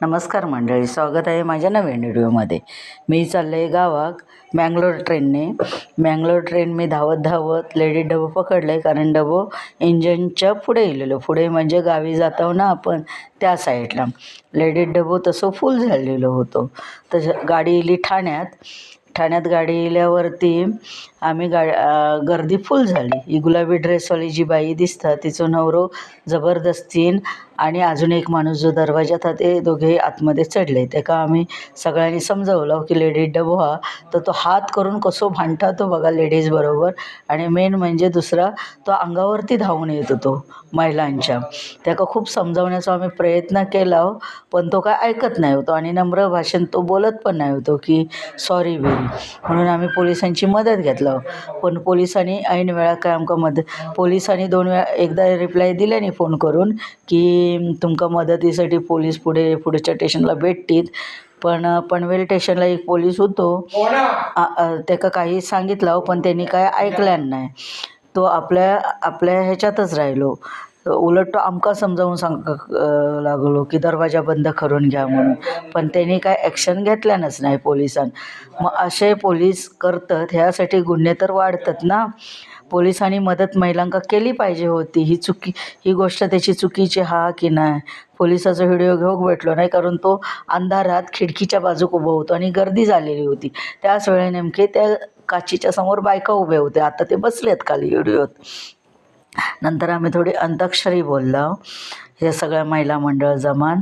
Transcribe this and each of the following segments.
नमस्कार मंडळी, स्वागत आहे माझ्या नवीन व्हिडिओमध्ये. मी चालले आहे गावाक मँगलोर ट्रेनने. मँगलोर ट्रेन मी धावत धावत लेडी डबो पकडलं आहे, कारण डबो इंजनच्या पुढे गेलेलो. पुढे म्हणजे गावी जातो ना आपण, त्या साईडला लेडी डबो तसं फुल झालेलो होतो. तसं गाडी इली ठाण्यात गाडी इल्यावरती आम्ही गर्दी फुल झाली. ही गुलाबी ड्रेसवाली जी बाई दिसता तिचं नवरो जबरदस्तीन आणि अजून एक माणूस जो दरवाजात हा, ते दोघे आतमध्ये चढले. त्याका आम्ही सगळ्यांनी समजवलं की लेडीज डबो हा, तर तो हात करून कसो भांडता तो बघा लेडीज बरोबर. आणि मेन म्हणजे दुसरा, तो अंगावरती धावून येत होतो महिलांच्या. त्याका खूप समजावण्याचा आम्ही प्रयत्न केला, पण तो काय ऐकत नाही होतो आणि नम्र भाषेत तो बोलत पण नाही होतो की सॉरी बेबी. म्हणून आम्ही पोलिसांची मदत घेतलं, पण पोलिसांनी ऐन वेळा काय आमका पोलिसांनी 2 वेळा, एकदा रिप्लाय दिले नाही फोन करून की तुमका मदतीसाठी पोलीस पुढच्या स्टेशनला भेटतील. पण पनवेल स्टेशनला एक पोलीस होतो, त्याका काही सांगितलं पण त्यांनी काय ऐकल्यान नाही. तो आपल्या ह्याच्यातच राहिलो. उलट तो आमका समजावून लागलो की दरवाजा बंद करून घ्या म्हणून, पण त्यांनी काय ॲक्शन घेतल्यानंच नाही पोलिसांनी. मग असे पोलीस करतात, ह्यासाठी गुन्हे तर वाढतात ना. पोलिसांनी मदत महिलांका केली पाहिजे होती. ही गोष्ट त्याची चुकीची हा की नाही. पोलिसाचा व्हिडिओ घेऊक भेटलो नाही, कारण तो अंधारात खिडकीच्या बाजूक उभं होतो आणि गर्दी झालेली होती. त्याच वेळे नेमके त्या काचीच्या समोर बायका उभे होते. आता ते बसलेत खाली व्हिडिओत. नंतर आम्ही थोडी अंताक्षरी बोललो, हे सगळ्या महिला मंडळ जमान.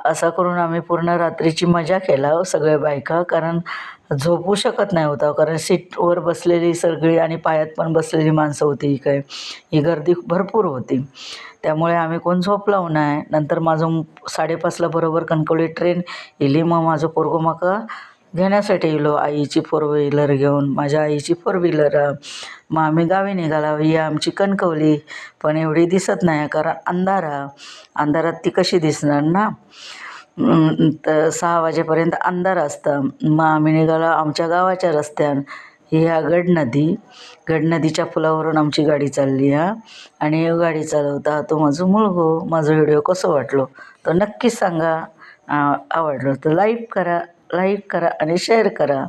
असं करून आम्ही पूर्ण रात्रीची मजा केला सगळ्या बायका, कारण झोपू शकत नाही होता. कारण सीटवर बसलेली सगळी आणि पायात पण बसलेली माणसं होती. ही गर्दी भरपूर होती, त्यामुळे आम्ही कोण झोपलो नाही. नंतर माझं 5:30ला बरोबर कणकवली ट्रेन इली. मग माझं पोरगं माका घेण्यासाठी येलो, आईची 4 व्हीलर घेऊन, माझ्या आईची 4 व्हीलर. मग आम्ही गावी निघाला. ही आमची कणकवली, पण एवढी दिसत नाही कारण अंधारात ती कशी दिसणार ना. तर 6 वाजेपर्यंत अंधार असतं. मग आम्ही निघालो आमच्या गावाच्या रस्त्यान. ही गडनदीच्या पुलावरून आमची गाडी चालली आणि गाडी चालवता तो माझं मुलगो. माझा व्हिडिओ कसं वाटलो तर नक्कीच सांगा. आवडलं तर लाईक करा आणि शेअर करा.